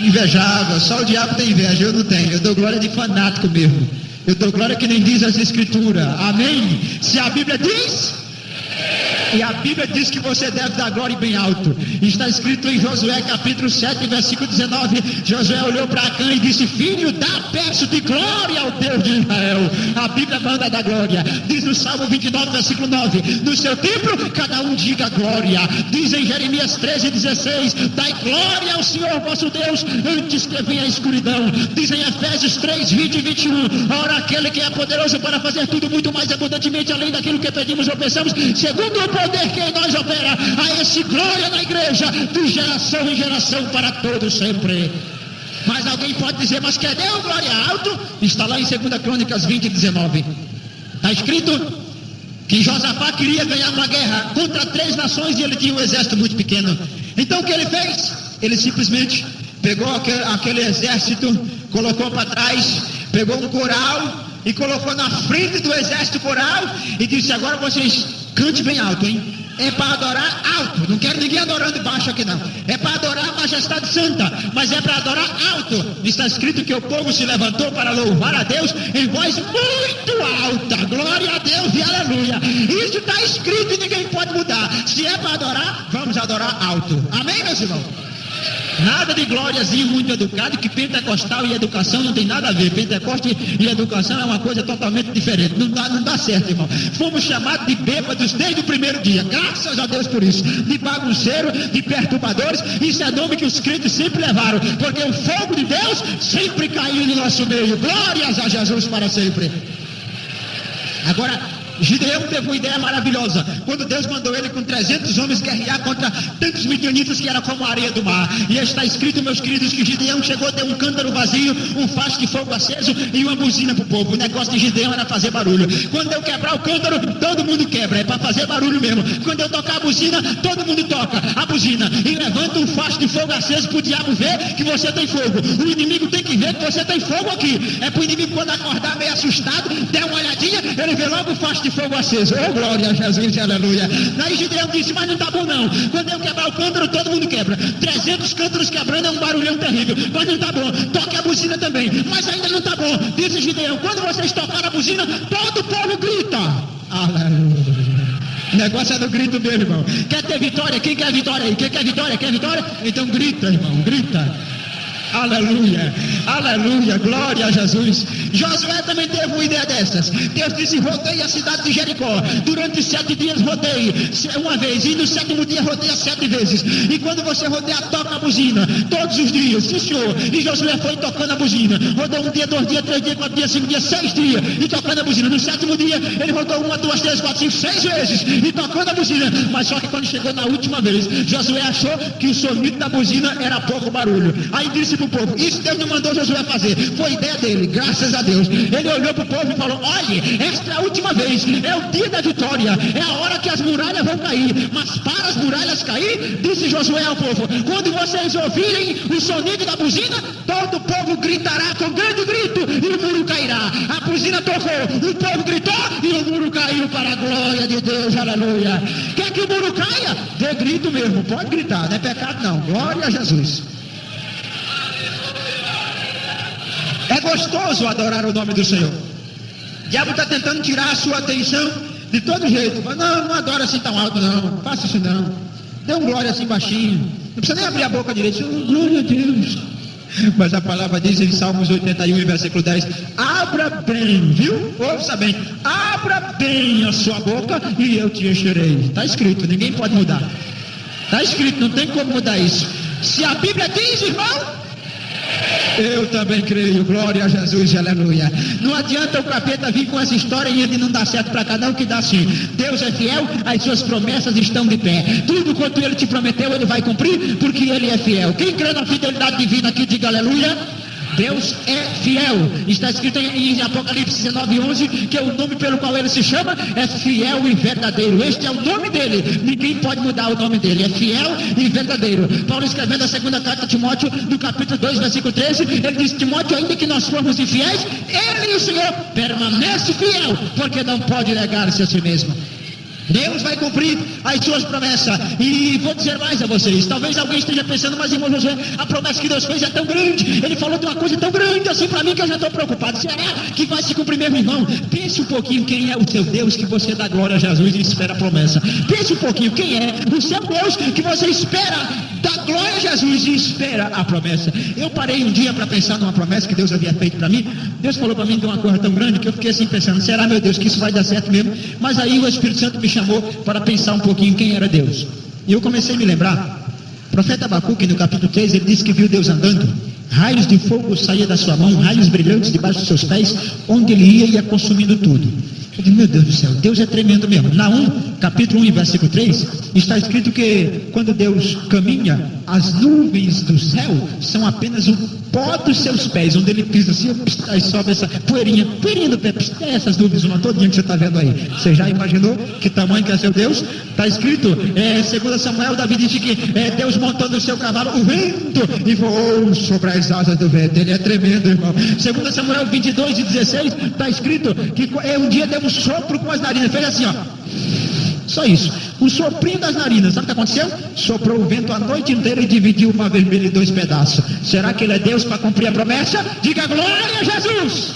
[SPEAKER 1] invejável. Só o diabo tem inveja, eu não tenho. Eu dou glória de fanático mesmo. Eu dou glória que nem diz as escrituras. Amém? Se a Bíblia diz, e a Bíblia diz que você deve dar glória bem alto. Está escrito em Josué capítulo 7, versículo 19. Josué olhou para Acã e disse, filho, peço-te glória ao Deus de Israel. A Bíblia manda dar glória. Diz no Salmo 29, versículo 9, no seu templo cada um diga glória. Diz em Jeremias 13, 16, dai glória ao Senhor vosso Deus antes que venha a escuridão. Diz em Efésios 3, 20 e 21, ora aquele que é poderoso para fazer tudo muito mais abundantemente além daquilo que pedimos ou pensamos, segundo o poder que em nós opera, a esse glória na igreja, de geração em geração, para todos sempre. Mas alguém pode dizer, mas cadê o glória alto? Está lá em 2 Crônicas 20, 19. Está escrito que Josafá queria ganhar uma guerra contra 3 nações e ele tinha um exército muito pequeno. Então o que ele fez? Ele simplesmente pegou aquele exército, colocou para trás, pegou um coral e colocou na frente do exército coral e disse, agora vocês cante bem alto, hein? É para adorar alto, não quero ninguém adorando baixo aqui não, é para adorar a majestade santa, mas é para adorar alto. Está escrito que o povo se levantou para louvar a Deus em voz muito alta, glória a Deus e aleluia. Isso está escrito e ninguém pode mudar. Se é para adorar, vamos adorar alto. Amém, meus irmãos? Nada de glóriazinho muito educado, que pentecostal e educação não tem nada a ver. Pentecoste e educação é uma coisa totalmente diferente. Não dá certo, irmão. Fomos chamados de bêbados desde o primeiro dia. Graças a Deus por isso. De bagunceiro, de perturbadores. Isso é nome que os crentes sempre levaram. Porque o fogo de Deus sempre caiu no nosso meio. Glórias a Jesus para sempre. Agora, Gideão teve uma ideia maravilhosa, quando Deus mandou ele com 300 homens guerrear contra tantos midianitas que era como a areia do mar. E está escrito, meus queridos, que Gideão chegou, deu um cântaro vazio, um facho de fogo aceso e uma buzina para o povo. O negócio de Gideão era fazer barulho. Quando eu quebrar o cântaro, todo mundo quebra, é para fazer barulho mesmo. Quando eu tocar a buzina, todo mundo toca a buzina e levanta um facho de fogo aceso para o diabo ver que você tem fogo. O inimigo tem que ver que você tem fogo aqui. É para o inimigo, quando acordar meio assustado, der uma olhadinha, ele vê logo o facho de fogo aceso. Oh, glória a Jesus, aleluia. Daí Gideão disse, mas não está bom não. Quando eu quebrar o cântaro, todo mundo quebra. 300 cântaros quebrando é um barulhão terrível. Mas não está bom. Toque a buzina também. Mas ainda não está bom. Disse Gideão, quando vocês tocarem a buzina, todo o povo grita. Aleluia. O negócio é do grito mesmo, irmão. Quer ter vitória? Quem quer vitória aí? Quem quer vitória? Quer vitória? Então grita, irmão, grita. Aleluia, aleluia, glória a Jesus. Josué também teve uma ideia dessas. Deus disse, rodei a cidade de Jericó. Durante 7 dias rodei uma vez, e no 7º dia rodeia 7 vezes. E quando você rodeia, toca a buzina, todos os dias, sim senhor. E Josué foi tocando a buzina. Rodou 1 dia, 2 dias, 3 dias, 4 dias, 5 dias, 6 dias, e tocando a buzina. No 7º dia, ele rodou 1, 2, 3, 4, 5, 6 vezes, e tocando a buzina. Mas só que quando chegou na última vez, Josué achou que o sonido da buzina era pouco barulho. Aí disse para o povo, isso Deus não mandou Josué fazer, foi ideia dele, graças a Deus. Ele olhou para o povo e falou, olhe, esta é a última vez, é o dia da vitória, é a hora que as muralhas vão cair. Mas para as muralhas cair, disse Josué ao povo, quando vocês ouvirem o sonido da buzina, todo o povo gritará com grande grito e o muro cairá. A buzina tocou, o povo gritou e o muro caiu, para a glória de Deus, aleluia. Quer que o muro caia? Dê grito mesmo, pode gritar, não é pecado não, glória a Jesus. É gostoso adorar o nome do Senhor. O diabo está tentando tirar a sua atenção de todo jeito. Mas não adora assim tão alto não, faça isso não. Dê um glória assim baixinho. Não precisa nem abrir a boca direito. Glória a Deus. Mas a palavra diz em Salmos 81, versículo 10, abra bem, viu? Ouça bem, abra bem a sua boca e eu te encherei. Está escrito, ninguém pode mudar. Está escrito, não tem como mudar isso. Se a Bíblia diz, irmão, eu também creio, glória a Jesus, aleluia. Não adianta o capeta vir com essa história e ele não dá certo para cada um, que dá sim. Deus é fiel, as suas promessas estão de pé. Tudo quanto ele te prometeu, ele vai cumprir, porque ele é fiel. Quem crê na fidelidade divina aqui, diga aleluia. Deus é fiel. Está escrito em Apocalipse 19:11 que o nome pelo qual ele se chama é fiel e verdadeiro. Este é o nome dele. Ninguém pode mudar o nome dele. É fiel e verdadeiro. Paulo, escrevendo a segunda carta a Timóteo, no capítulo 2, versículo 13, ele diz, Timóteo, ainda que nós formos infiéis, ele, o Senhor, permanece fiel, porque não pode negar-se a si mesmo. Deus vai cumprir as suas promessas. E vou dizer mais a vocês. Talvez alguém esteja pensando, mas irmão Josué, a promessa que Deus fez é tão grande. Ele falou de uma coisa tão grande assim para mim que eu já estou preocupado. Será que vai se cumprir mesmo, irmão? Pense um pouquinho quem é o seu Deus que você dá glória a Jesus e espera a promessa. Pense um pouquinho quem é o seu Deus que você espera, dá glória a Jesus e espera a promessa. Eu parei um dia para pensar numa promessa que Deus havia feito para mim. Deus falou para mim de uma coisa tão grande que eu fiquei assim pensando, será, meu Deus, que isso vai dar certo mesmo? Mas aí o Espírito Santo me chamou para pensar um pouquinho quem era Deus. E eu comecei a me lembrar. O profeta Abacuque, no capítulo 3, ele disse que viu Deus andando. Raios de fogo saíam da sua mão, raios brilhantes debaixo dos seus pés, onde ele ia consumindo tudo. Eu digo, meu Deus do céu, Deus é tremendo mesmo. Naum, capítulo 1, versículo 3, está escrito que quando Deus caminha, as nuvens do céu são apenas o pó dos seus pés, onde ele pisa assim, aí sobe essa poeirinha do pé, essas nuvens, uma todinha que você está vendo aí. Você já imaginou que tamanho que é seu Deus? Está escrito, 2 Samuel, Davi disse que Deus montou no seu cavalo o vento e voou sobre as asas do vento. Ele é tremendo, irmão. 2 Samuel 22:16, está escrito que um dia deu um sopro com as narinas, fez assim, ó. Só isso, um soprinho das narinas. Sabe o que aconteceu? Soprou o vento a noite inteira e dividiu o mar vermelho em 2 pedaços. Será que ele é Deus para cumprir a promessa? Diga glória a Jesus.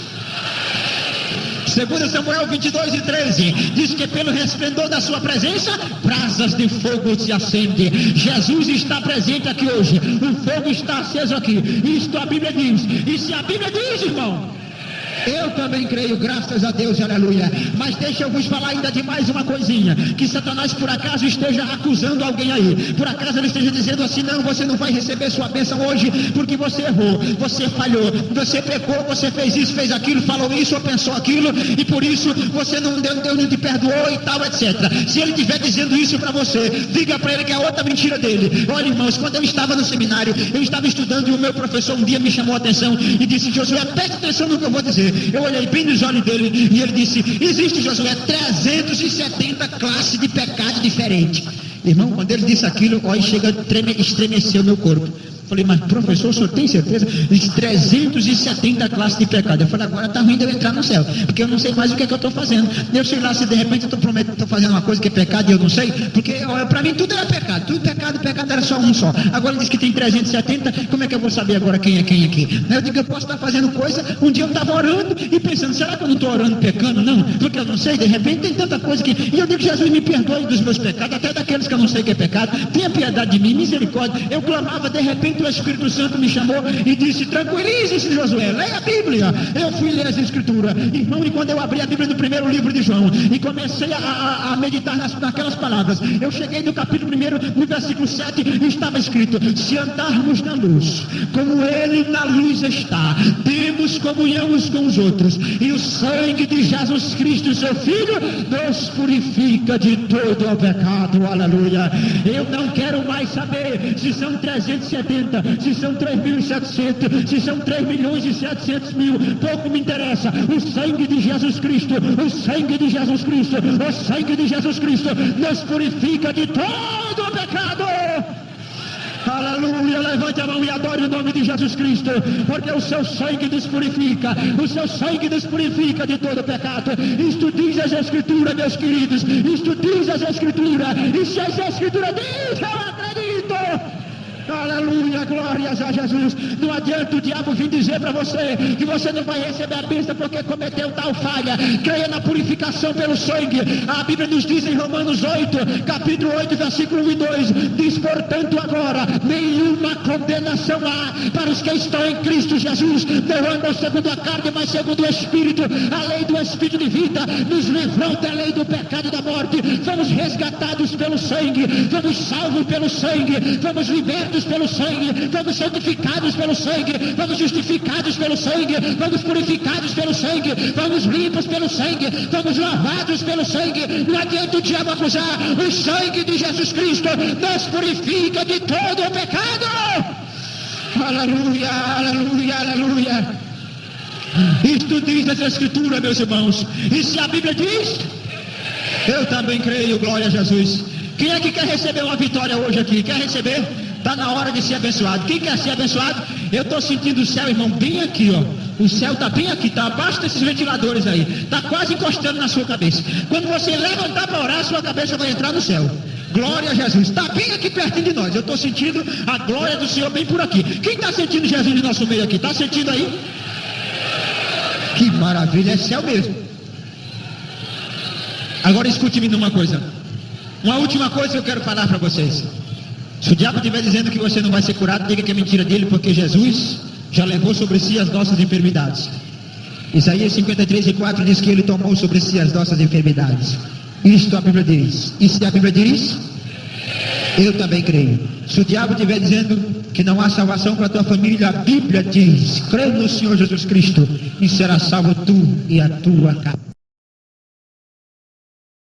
[SPEAKER 1] 2 Samuel 22:13 diz que pelo resplendor da sua presença, brasas de fogo se acendem. Jesus está presente aqui hoje, o fogo está aceso aqui, isto a Bíblia diz. E se a Bíblia diz, irmão, eu também creio, graças a Deus, aleluia. Mas deixa eu vos falar ainda de mais uma coisinha, que Satanás por acaso esteja acusando alguém aí, por acaso ele esteja dizendo assim: não, você não vai receber sua bênção hoje, porque você errou, você falhou, você pecou, você fez isso, fez aquilo, falou isso ou pensou aquilo, e por isso você não Deus não te perdoou e tal, etc. Se ele estiver dizendo isso para você, diga para ele que é outra mentira dele. Olha, irmãos, quando eu estava no seminário, eu estava estudando e o meu professor um dia me chamou a atenção e disse: Josué, preste atenção no que eu vou dizer. Eu olhei bem nos olhos dele e ele disse: existe, Josué, 370 classes de pecado diferentes. Irmão, quando ele disse aquilo, olha, chega a estremecer o meu corpo. Falei: mas professor, o senhor tem certeza? Diz 370 classes de pecado. Eu falei: agora está ruim de eu entrar no céu, porque eu não sei mais o que é que eu estou fazendo. Eu sei lá se de repente eu estou fazendo uma coisa que é pecado e eu não sei, porque para mim tudo era pecado, tudo pecado era só um só. Agora ele diz que tem 370, como é que eu vou saber agora quem é quem aqui? Eu digo: eu posso estar fazendo coisa. Um dia eu estava orando e pensando: será que eu não estou orando pecando? Não, porque eu não sei, de repente tem tanta coisa que... E eu digo: Jesus, me perdoe dos meus pecados, até daqueles que eu não sei que é pecado, tenha piedade de mim, misericórdia. Eu clamava, de repente o Espírito Santo me chamou e disse: tranquilize-se, Josué, leia a Bíblia. Eu fui ler as Escrituras, irmão, e quando eu abri a Bíblia no primeiro livro de João e comecei a meditar naquelas palavras, eu cheguei no capítulo 1, no versículo 7, e estava escrito: se andarmos na luz, como Ele na luz está, temos comunhão uns com os outros, e o sangue de Jesus Cristo, seu Filho, nos purifica de todo o pecado. Aleluia. Eu não quero mais saber se são 370, se são 3.700, se são 3.700.000, pouco me interessa. O sangue de Jesus Cristo, o sangue de Jesus Cristo, o sangue de Jesus Cristo nos purifica de todo o pecado. Aleluia, levante a mão e adore o nome de Jesus Cristo, porque o seu sangue nos purifica, o seu sangue nos purifica de todo pecado. Isto diz as Escrituras, meus queridos, isto diz as Escrituras, e se as Escrituras diz, eu acredito. Aleluia, glórias a Jesus. Não adianta o diabo vir dizer para você que você não vai receber a bênção porque cometeu tal falha. Creia na purificação pelo sangue. A Bíblia nos diz em Romanos 8, capítulo 8, versículo 1 e 2: diz: portanto agora nenhuma condenação há para os que estão em Cristo Jesus, não andam segundo a carne, mas segundo o Espírito. A lei do Espírito de vida nos livrou da lei do pecado e da morte. Fomos resgatados pelo sangue, fomos salvos pelo sangue, fomos libertos pelo sangue, fomos santificados pelo sangue, fomos justificados pelo sangue, fomos purificados pelo sangue, fomos limpos pelo sangue, fomos lavados pelo sangue. Não adianta o diabo acusar. O sangue de Jesus Cristo nos purifica de todo o pecado. Aleluia, aleluia, aleluia. Isto diz as Escrituras, meus irmãos, e se a Bíblia diz, eu também creio. Glória a Jesus. Quem é que quer receber uma vitória hoje aqui? Quer receber? Está na hora de ser abençoado. Quem quer ser abençoado? Eu estou sentindo o céu, irmão, bem aqui, ó. O céu está bem aqui, está abaixo desses ventiladores aí. Está quase encostando na sua cabeça. Quando você levantar para orar, sua cabeça vai entrar no céu. Glória a Jesus. Está bem aqui pertinho de nós. Eu estou sentindo a glória do Senhor bem por aqui. Quem está sentindo Jesus no nosso meio aqui? Está sentindo aí? Que maravilha, é céu mesmo. Agora escute-me numa coisa. Uma última coisa que eu quero falar para vocês. Se o diabo estiver dizendo que você não vai ser curado, diga que é mentira dele, porque Jesus já levou sobre si as nossas enfermidades. Isaías 53:4 diz que ele tomou sobre si as nossas enfermidades. Isto a Bíblia diz. E se a Bíblia diz, eu também creio. Se o diabo estiver dizendo que não há salvação para a tua família, a Bíblia diz: crê no Senhor Jesus Cristo e será salvo tu e a tua casa.